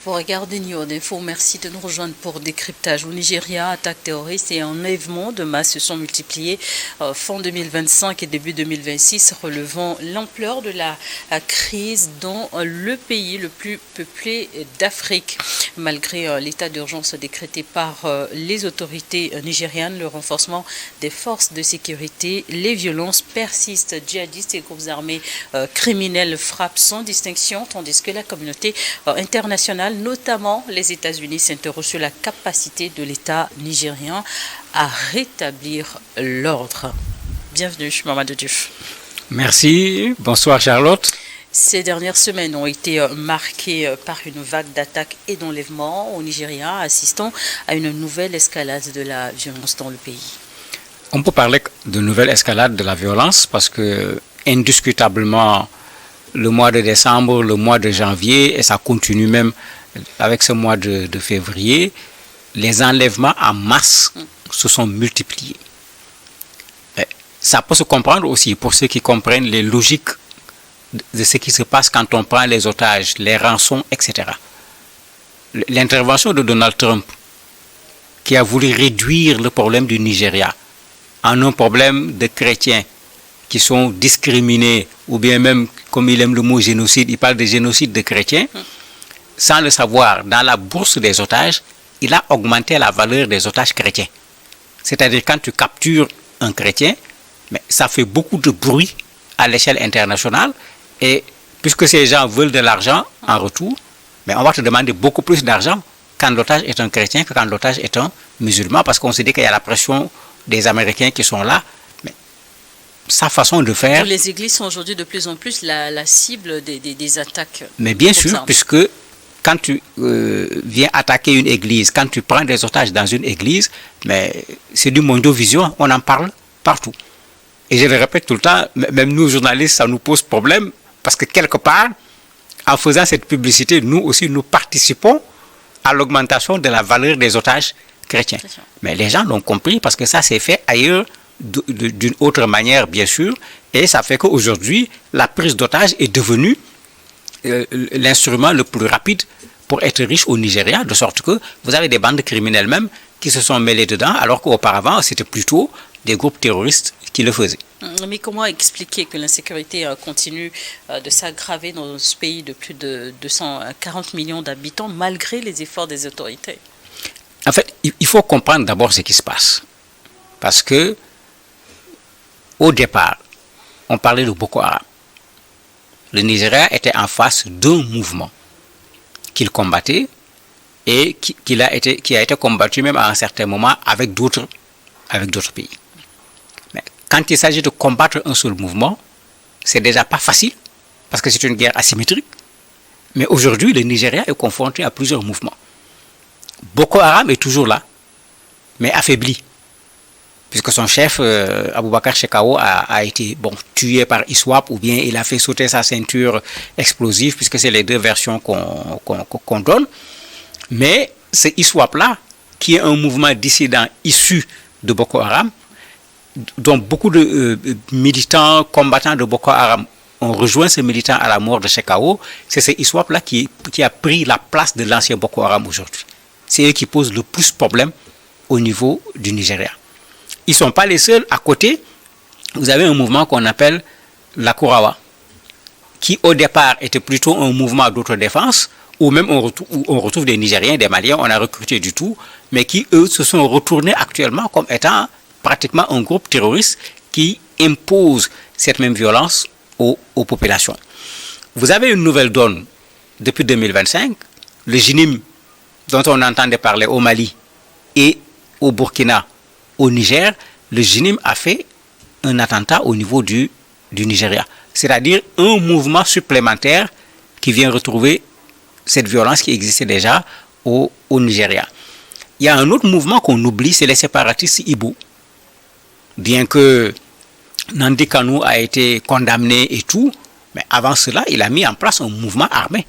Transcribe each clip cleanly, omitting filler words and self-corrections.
Vous regardez New Info, merci de nous rejoindre pour décryptage. Au Nigeria, attaques terroristes et enlèvements de masse se sont multipliés fin 2025 et début 2026, relevant l'ampleur de la crise dans le pays le plus peuplé d'Afrique. Malgré l'état d'urgence décrété par les autorités nigérianes, le renforcement des forces de sécurité, les violences persistent. Djihadistes et groupes armés criminels frappent sans distinction, tandis que la communauté internationale, notamment les États-Unis, s'interrogent sur la capacité de l'État nigérien à rétablir l'ordre. Bienvenue, Mamadou Diouf. Merci. Bonsoir, Charlotte. Ces dernières semaines ont été marquées par une vague d'attaques et d'enlèvements au Nigeria, assistant à une nouvelle escalade de la violence dans le pays. On peut parler de nouvelle escalade de la violence parce que, indiscutablement, le mois de décembre, le mois de janvier, et ça continue même avec ce mois de février, les enlèvements en masse se sont multipliés. Et ça peut se comprendre aussi pour ceux qui comprennent les logiques de ce qui se passe quand on prend les otages, les rançons, etc. L'intervention de Donald Trump, qui a voulu réduire le problème du Nigeria en un problème de chrétiens qui sont discriminés, ou bien même, comme il aime le mot génocide, il parle de génocide de chrétiens, sans le savoir, dans la bourse des otages, il a augmenté la valeur des otages chrétiens. C'est-à-dire quand tu captures un chrétien, mais ça fait beaucoup de bruit à l'échelle internationale, et puisque ces gens veulent de l'argent en retour, mais on va te demander beaucoup plus d'argent quand l'otage est un chrétien que quand l'otage est un musulman, parce qu'on se dit qu'il y a la pression des Américains qui sont là. Sa façon de faire... Les églises sont aujourd'hui de plus en plus la cible des attaques. Mais bien sûr, puisque quand tu viens attaquer une église, quand tu prends des otages dans une église, mais c'est du mondovision, on en parle partout. Et je le répète tout le temps, même nous journalistes, ça nous pose problème, parce que quelque part, en faisant cette publicité, nous aussi, nous participons à l'augmentation de la valeur des otages chrétiens. Mais les gens l'ont compris, parce que ça s'est fait ailleurs, d'une autre manière, bien sûr, et ça fait qu'aujourd'hui, la prise d'otage est devenue l'instrument le plus rapide pour être riche au Nigeria, de sorte que vous avez des bandes criminelles même qui se sont mêlées dedans, alors qu'auparavant, c'était plutôt des groupes terroristes qui le faisaient. Mais comment expliquer que l'insécurité continue de s'aggraver dans ce pays de plus de 240 millions d'habitants, malgré les efforts des autorités? En fait, il faut comprendre d'abord ce qui se passe. Parce que au départ, on parlait de Boko Haram. Le Nigeria était en face d'un mouvement qu'il combattait et qui a été combattu même à un certain moment avec d'autres pays. Mais quand il s'agit de combattre un seul mouvement, c'est déjà pas facile parce que c'est une guerre asymétrique. Mais aujourd'hui, le Nigeria est confronté à plusieurs mouvements. Boko Haram est toujours là, mais affaibli. Puisque son chef, Aboubakar Shekau, a été tué par ISWAP, ou bien il a fait sauter sa ceinture explosive, puisque c'est les deux versions qu'on donne. Mais c'est ISWAP-là, qui est un mouvement dissident issu de Boko Haram, dont beaucoup de militants, combattants de Boko Haram ont rejoint ces militants à la mort de Shekau. C'est ce ISWAP-là qui a pris la place de l'ancien Boko Haram aujourd'hui. C'est eux qui posent le plus de problèmes au niveau du Nigeria. Ils ne sont pas les seuls. À côté, vous avez un mouvement qu'on appelle la Kourawa, qui au départ était plutôt un mouvement d'autodéfense, où même on retrouve des Nigériens, des Maliens, on a recruté du tout, mais qui, eux, se sont retournés actuellement comme étant pratiquement un groupe terroriste qui impose cette même violence aux populations. Vous avez une nouvelle donne depuis 2025, le JNIM, dont on entendait parler au Mali et au Burkina, au Niger, le JNIM a fait un attentat au niveau du Nigeria. C'est-à-dire un mouvement supplémentaire qui vient retrouver cette violence qui existait déjà au Nigeria. Il y a un autre mouvement qu'on oublie, c'est les séparatistes Ibo. Bien que Nandi Kanu a été condamné et tout, mais avant cela, il a mis en place un mouvement armé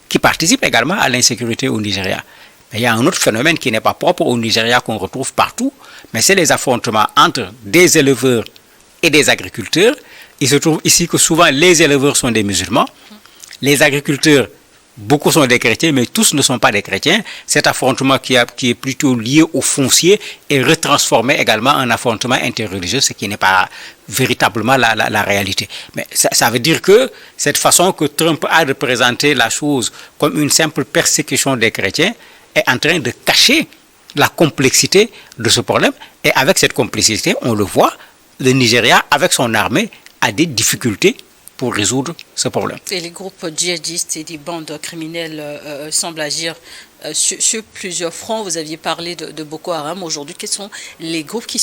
qui participe également à l'insécurité au Nigeria. Mais il y a un autre phénomène qui n'est pas propre au Nigeria qu'on retrouve partout, mais c'est les affrontements entre des éleveurs et des agriculteurs. Il se trouve ici que souvent les éleveurs sont des musulmans, les agriculteurs Beaucoup sont des chrétiens, mais tous ne sont pas des chrétiens. Cet affrontement qui est plutôt lié au foncier est retransformé également en affrontement interreligieux, ce qui n'est pas véritablement la réalité. Mais ça veut dire que cette façon que Trump a de présenter la chose comme une simple persécution des chrétiens est en train de cacher la complexité de ce problème. Et avec cette complexité, on le voit, le Nigeria, avec son armée, a des difficultés pour résoudre ce problème. Et les groupes djihadistes et des bandes criminelles semblent agir sur plusieurs fronts. Vous aviez parlé de Boko Haram. Aujourd'hui, quels sont les groupes qui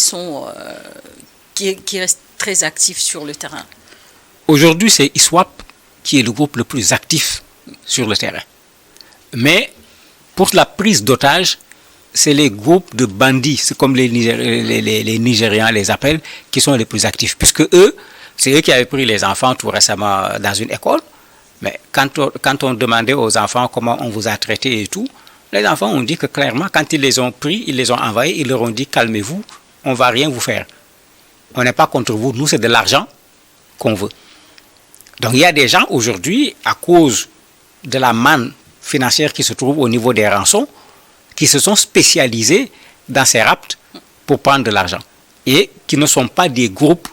restent très actifs sur le terrain? Aujourd'hui, c'est ISWAP qui est le groupe le plus actif sur le terrain. Mais pour la prise d'otages, c'est les groupes de bandits, c'est comme les Nigérians les appellent, qui sont les plus actifs. Puisque c'est eux qui avaient pris les enfants tout récemment dans une école. Mais quand on demandait aux enfants comment on vous a traité et tout, les enfants ont dit que clairement, quand ils les ont pris, ils les ont envoyés, ils leur ont dit calmez-vous, on ne va rien vous faire. On n'est pas contre vous, nous c'est de l'argent qu'on veut. Donc il y a des gens aujourd'hui, à cause de la manne financière qui se trouve au niveau des rançons, qui se sont spécialisés dans ces rapts pour prendre de l'argent et qui ne sont pas des groupes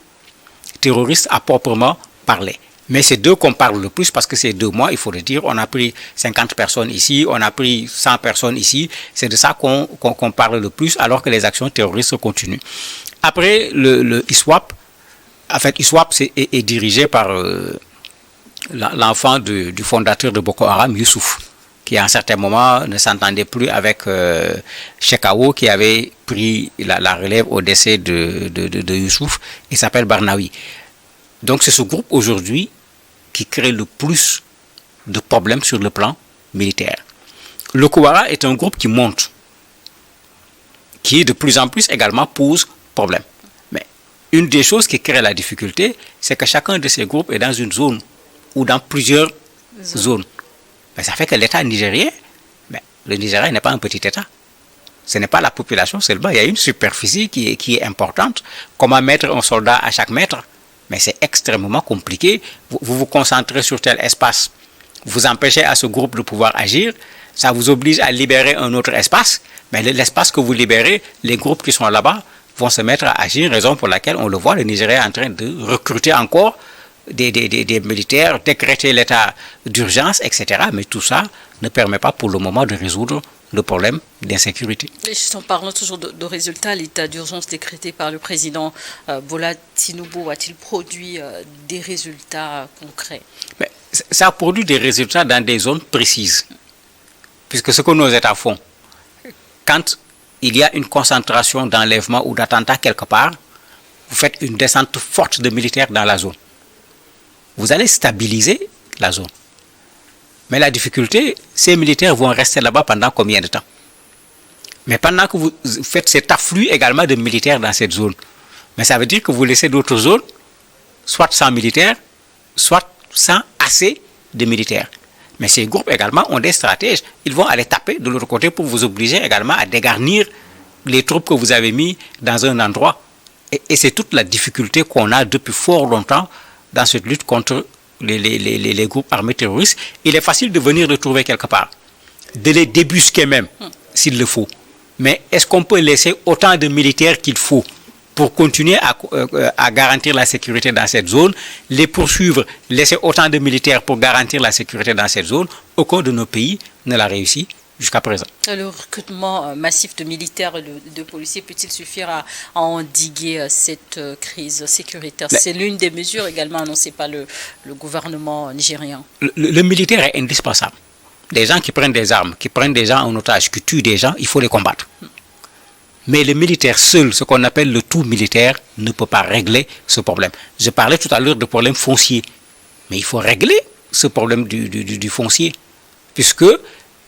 terroristes à proprement parler. Mais c'est d'eux qu'on parle le plus parce que ces 2 mois, il faut le dire, on a pris 50 personnes ici, on a pris 100 personnes ici, c'est de ça qu'on parle le plus alors que les actions terroristes continuent. Après, le ISWAP, en fait, ISWAP est dirigé par l'enfant du fondateur de Boko Haram, Youssouf, qui à un certain moment ne s'entendait plus avec Shekau, qui avait pris la relève au décès de Youssouf. Il s'appelle Barnawi. Donc c'est ce groupe aujourd'hui qui crée le plus de problèmes sur le plan militaire. Le Kouara est un groupe qui monte, qui de plus en plus également pose problème. Mais une des choses qui crée la difficulté, c'est que chacun de ces groupes est dans une zone ou dans plusieurs zones. Mais ça fait que l'État nigérien, le Nigeria n'est pas un petit État. Ce n'est pas la population seulement, il y a une superficie qui est importante. Comment mettre un soldat à chaque mètre? Mais c'est extrêmement compliqué. Vous vous concentrez sur tel espace, vous empêchez à ce groupe de pouvoir agir, ça vous oblige à libérer un autre espace, mais l'espace que vous libérez, les groupes qui sont là-bas vont se mettre à agir, raison pour laquelle on le voit, le Nigeria est en train de recruter encore des militaires, décréter l'état d'urgence, etc. Mais tout ça ne permet pas pour le moment de résoudre le problème d'insécurité. En parlant toujours de résultats, l'état d'urgence décrété par le président Bola Tinubu a-t-il produit des résultats concrets? Mais ça produit des résultats dans des zones précises. Puisque ce que nos États font, quand il y a une concentration d'enlèvement ou d'attentat quelque part, vous faites une descente forte de militaires dans la zone. Vous allez stabiliser la zone. Mais la difficulté, ces militaires vont rester là-bas pendant combien de temps? Mais pendant que vous faites cet afflux également de militaires dans cette zone, mais ça veut dire que vous laissez d'autres zones, soit sans militaires, soit sans assez de militaires. Mais ces groupes également ont des stratèges. Ils vont aller taper de l'autre côté pour vous obliger également à dégarnir les troupes que vous avez mis dans un endroit. Et c'est toute la difficulté qu'on a depuis fort longtemps dans cette lutte contre les groupes armés terroristes. Il est facile de venir les trouver quelque part, de les débusquer même, s'il le faut. Mais est-ce qu'on peut laisser autant de militaires qu'il faut pour continuer à garantir la sécurité dans cette zone, les poursuivre, laisser autant de militaires pour garantir la sécurité dans cette zone? Aucun de nos pays ne l'a réussi jusqu'à présent. Le recrutement massif de militaires et de policiers peut-il suffire à endiguer cette crise sécuritaire? C'est l'une des mesures également annoncées par le gouvernement nigérian. Le militaire est indispensable. Des gens qui prennent des armes, qui prennent des gens en otage, qui tuent des gens, il faut les combattre. Mais le militaire seul, ce qu'on appelle le tout militaire, ne peut pas régler ce problème. Je parlais tout à l'heure de problème foncier. Mais il faut régler ce problème du foncier. Puisque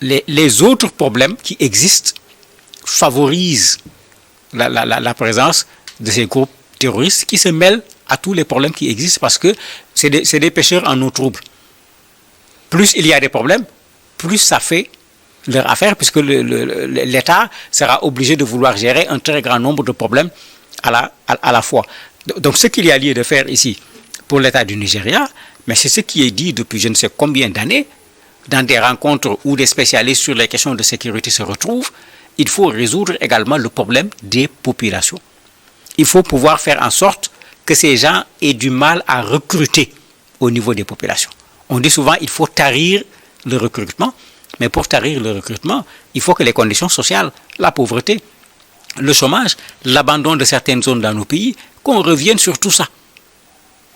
les autres problèmes qui existent favorisent la présence de ces groupes terroristes qui se mêlent à tous les problèmes qui existent parce que c'est des pêcheurs en eau trouble. Plus il y a des problèmes, plus ça fait leur affaire puisque l'État sera obligé de vouloir gérer un très grand nombre de problèmes à la fois. Donc ce qu'il y a lieu de faire ici pour l'État du Nigeria, mais c'est ce qui est dit depuis je ne sais combien d'années, dans des rencontres où des spécialistes sur les questions de sécurité se retrouvent, il faut résoudre également le problème des populations. Il faut pouvoir faire en sorte que ces gens aient du mal à recruter au niveau des populations. On dit souvent qu'il faut tarir le recrutement, mais pour tarir le recrutement, il faut que les conditions sociales, la pauvreté, le chômage, l'abandon de certaines zones dans nos pays, qu'on revienne sur tout ça.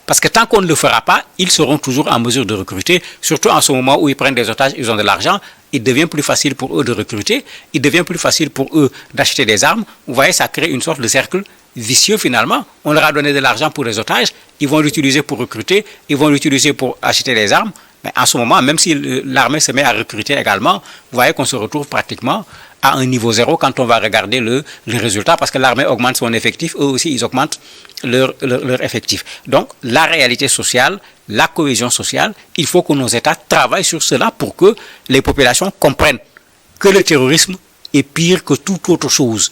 Parce que tant qu'on ne le fera pas, ils seront toujours en mesure de recruter, surtout en ce moment où ils prennent des otages, ils ont de l'argent, il devient plus facile pour eux de recruter, il devient plus facile pour eux d'acheter des armes. Vous voyez, ça crée une sorte de cercle vicieux finalement. On leur a donné de l'argent pour les otages, ils vont l'utiliser pour recruter, ils vont l'utiliser pour acheter des armes. Mais en ce moment, même si l'armée se met à recruter également, vous voyez qu'on se retrouve pratiquement à un niveau zéro quand on va regarder le résultat, parce que l'armée augmente son effectif, eux aussi ils augmentent leur effectif. Donc la réalité sociale, la cohésion sociale, il faut que nos États travaillent sur cela pour que les populations comprennent que le terrorisme est pire que toute autre chose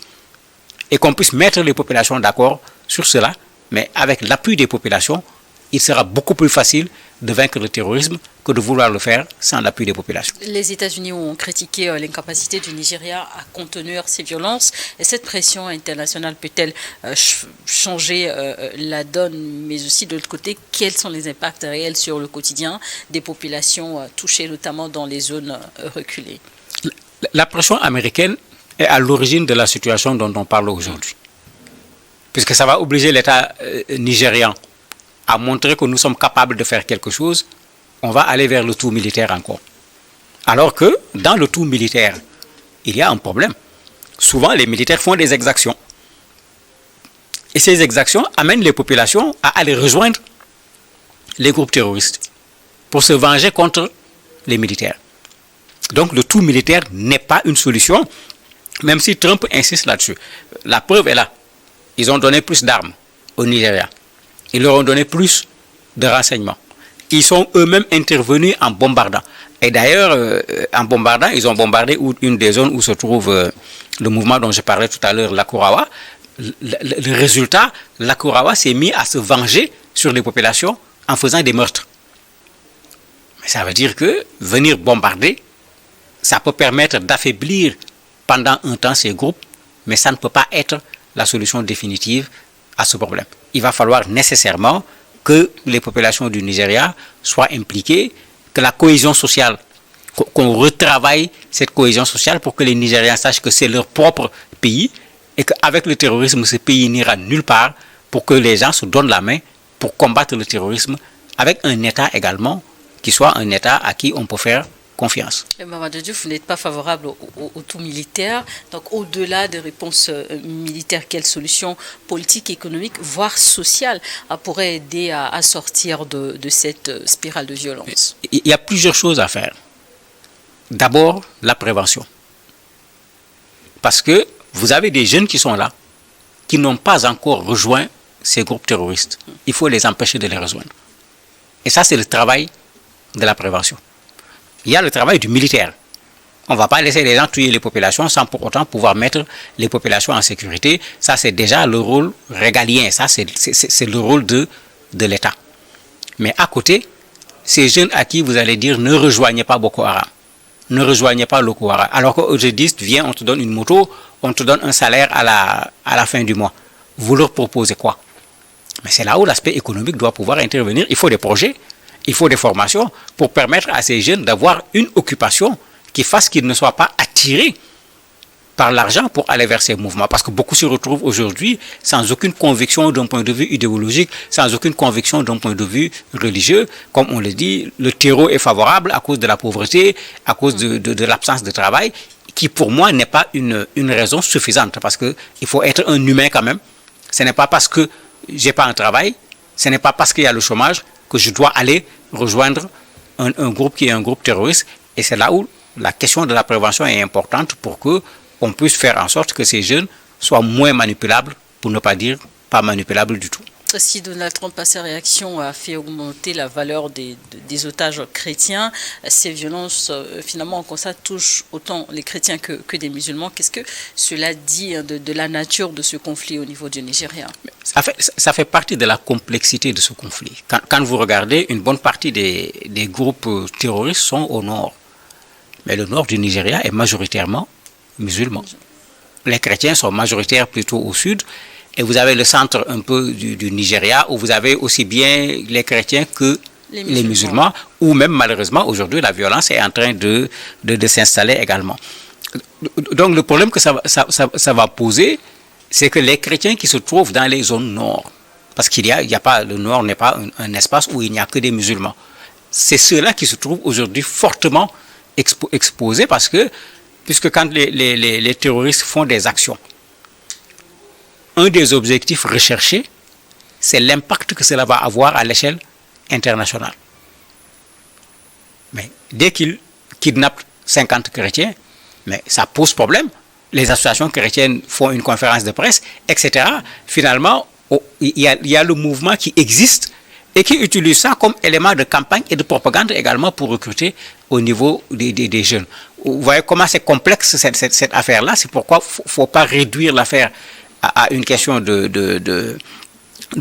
et qu'on puisse mettre les populations d'accord sur cela, mais avec l'appui des populations, il sera beaucoup plus facile de vaincre le terrorisme que de vouloir le faire sans l'appui des populations. Les États-Unis ont critiqué l'incapacité du Nigeria à contenir ces violences. Et cette pression internationale peut-elle changer la donne? Mais aussi de l'autre côté, quels sont les impacts réels sur le quotidien des populations touchées, notamment dans les zones reculées? La pression américaine est à l'origine de la situation dont on parle aujourd'hui. Puisque ça va obliger l'État nigérian à montrer que nous sommes capables de faire quelque chose, on va aller vers le tout militaire encore. Alors que dans le tout militaire, il y a un problème. Souvent, les militaires font des exactions. Et ces exactions amènent les populations à aller rejoindre les groupes terroristes pour se venger contre les militaires. Donc le tout militaire n'est pas une solution, même si Trump insiste là-dessus. La preuve est là. Ils ont donné plus d'armes au Nigeria. Ils leur ont donné plus de renseignements. Ils sont eux-mêmes intervenus en bombardant. Et d'ailleurs, en bombardant, ils ont bombardé une des zones où se trouve le mouvement dont je parlais tout à l'heure, l'Akurawa. Le résultat, l'Akurawa s'est mis à se venger sur les populations en faisant des meurtres. Mais ça veut dire que venir bombarder, ça peut permettre d'affaiblir pendant un temps ces groupes, mais ça ne peut pas être la solution définitive à ce problème. Il va falloir nécessairement que les populations du Nigeria soient impliquées, que la cohésion sociale, qu'on retravaille cette cohésion sociale pour que les Nigériens sachent que c'est leur propre pays et qu'avec le terrorisme, ce pays n'ira nulle part, pour que les gens se donnent la main pour combattre le terrorisme avec un État également qui soit un État à qui on peut faire confiance. Mamadou Diouf, vous n'êtes pas favorable au tout militaire. Donc, au-delà des réponses militaires, quelles solutions politiques, économiques, voire sociales pourraient aider à sortir de cette spirale de violence? Il y a plusieurs choses à faire. D'abord, la prévention. Parce que vous avez des jeunes qui sont là, qui n'ont pas encore rejoint ces groupes terroristes. Il faut les empêcher de les rejoindre. Et ça, c'est le travail de la prévention. Il y a le travail du militaire. On ne va pas laisser les gens tuer les populations sans pour autant pouvoir mettre les populations en sécurité. Ça, c'est déjà le rôle régalien. Ça, c'est le rôle de l'État. Mais à côté, ces jeunes à qui vous allez dire ne rejoignez pas Boko Haram, ne rejoignez pas Boko Haram. Alors qu'aux jihadistes, viens, on te donne une moto, on te donne un salaire à la fin du mois. Vous leur proposez quoi? Mais c'est là où l'aspect économique doit pouvoir intervenir. Il faut des projets. Il faut des formations pour permettre à ces jeunes d'avoir une occupation qui fasse qu'ils ne soient pas attirés par l'argent pour aller vers ces mouvements. Parce que beaucoup se retrouvent aujourd'hui sans aucune conviction d'un point de vue idéologique, sans aucune conviction d'un point de vue religieux. Comme on le dit, le terreau est favorable à cause de la pauvreté, à cause de l'absence de travail, qui pour moi n'est pas une raison suffisante. Parce qu'il faut être un humain quand même. Ce n'est pas parce que je n'ai pas un travail, ce n'est pas parce qu'il y a le chômage que je dois aller rejoindre un groupe qui est un groupe terroriste. Et c'est là où la question de la prévention est importante pour qu'on puisse faire en sorte que ces jeunes soient moins manipulables, pour ne pas dire pas manipulables du tout. Si Donald Trump, par sa réaction, a fait augmenter la valeur des otages chrétiens, ces violences, finalement, on constate, touchent autant les chrétiens que des musulmans. Qu'est-ce que cela dit de la nature de ce conflit au niveau du Nigeria? Ça fait partie de la complexité de ce conflit. Quand vous regardez, une bonne partie des groupes terroristes sont au nord. Mais le nord du Nigeria est majoritairement musulman. Les chrétiens sont majoritaires plutôt au sud. Et vous avez le centre un peu du Nigeria où vous avez aussi bien les chrétiens que les musulmans, où même malheureusement aujourd'hui la violence est en train de s'installer également. Donc le problème que ça va poser, c'est que les chrétiens qui se trouvent dans les zones nord, parce qu'il y a pas, le nord n'est pas un espace où il n'y a que des musulmans, c'est ceux-là qui se trouvent aujourd'hui fortement exposés parce que, puisque quand les terroristes font des actions, un des objectifs recherchés, c'est l'impact que cela va avoir à l'échelle internationale. Mais dès qu'ils kidnappent 50 chrétiens, mais ça pose problème. Les associations chrétiennes font une conférence de presse, etc. Finalement, il y a le mouvement qui existe et qui utilise ça comme élément de campagne et de propagande également pour recruter au niveau des jeunes. Vous voyez comment c'est complexe cette affaire-là. C'est pourquoi il ne faut pas réduire l'affaire à une question de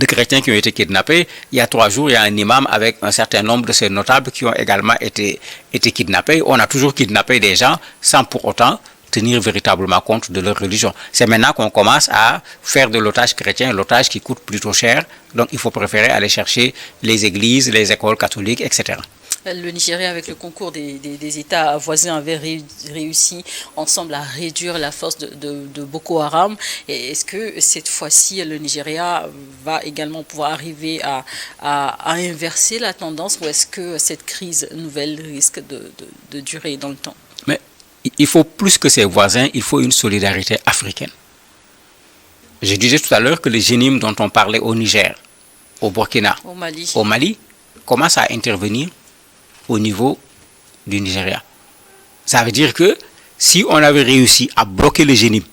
chrétiens qui ont été kidnappés. Il y a 3 jours, il y a un imam avec un certain nombre de ces notables qui ont également été kidnappés. On a toujours kidnappé des gens sans pour autant tenir véritablement compte de leur religion. C'est maintenant qu'on commence à faire de l'otage chrétien l'otage qui coûte plutôt cher. Donc il faut préférer aller chercher les églises, les écoles catholiques, etc. Le Nigeria, avec le concours des États voisins, avait réussi ensemble à réduire la force de Boko Haram. Et est-ce que cette fois-ci, le Nigeria va également pouvoir arriver à inverser la tendance, ou est-ce que cette crise nouvelle risque de durer dans le temps? Mais il faut plus que ses voisins, il faut une solidarité africaine. Je disais tout à l'heure que les génimes dont on parlait au Niger, au Burkina, au Mali commencent à intervenir au niveau du Nigeria. Ça veut dire que si on avait réussi à bloquer le génime,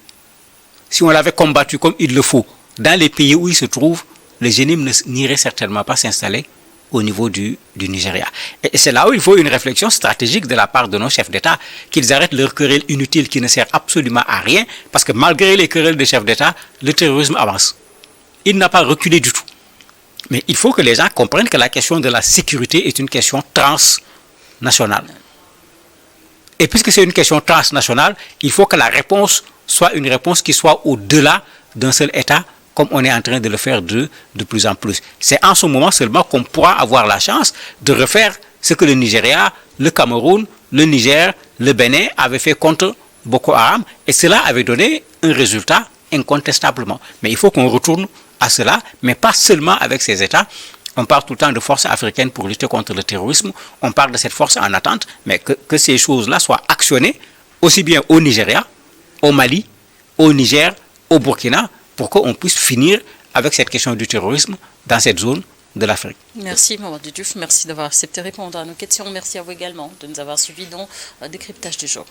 si on l'avait combattu comme il le faut, dans les pays où il se trouve, le génime n'irait certainement pas s'installer au niveau du Nigeria. Et c'est là où il faut une réflexion stratégique de la part de nos chefs d'État, qu'ils arrêtent leur querelle inutile qui ne sert absolument à rien, parce que malgré les querelles des chefs d'État, le terrorisme avance. Il n'a pas reculé du tout. Mais il faut que les gens comprennent que la question de la sécurité est une question transnationale. Et puisque c'est une question transnationale, il faut que la réponse soit une réponse qui soit au-delà d'un seul État, comme on est en train de le faire de plus en plus. C'est en ce moment seulement qu'on pourra avoir la chance de refaire ce que le Nigeria, le Cameroun, le Niger, le Bénin avaient fait contre Boko Haram, et cela avait donné un résultat incontestablement. Mais il faut qu'on retourne à cela, mais pas seulement avec ces États. On parle tout le temps de forces africaines pour lutter contre le terrorisme. On parle de cette force en attente, mais que ces choses-là soient actionnées aussi bien au Nigeria, au Mali, au Niger, au Burkina, pour qu'on puisse finir avec cette question du terrorisme dans cette zone de l'Afrique. Merci Mamadou Diouf, merci d'avoir accepté de répondre à nos questions. Merci à vous également de nous avoir suivis dans le décryptage du jour.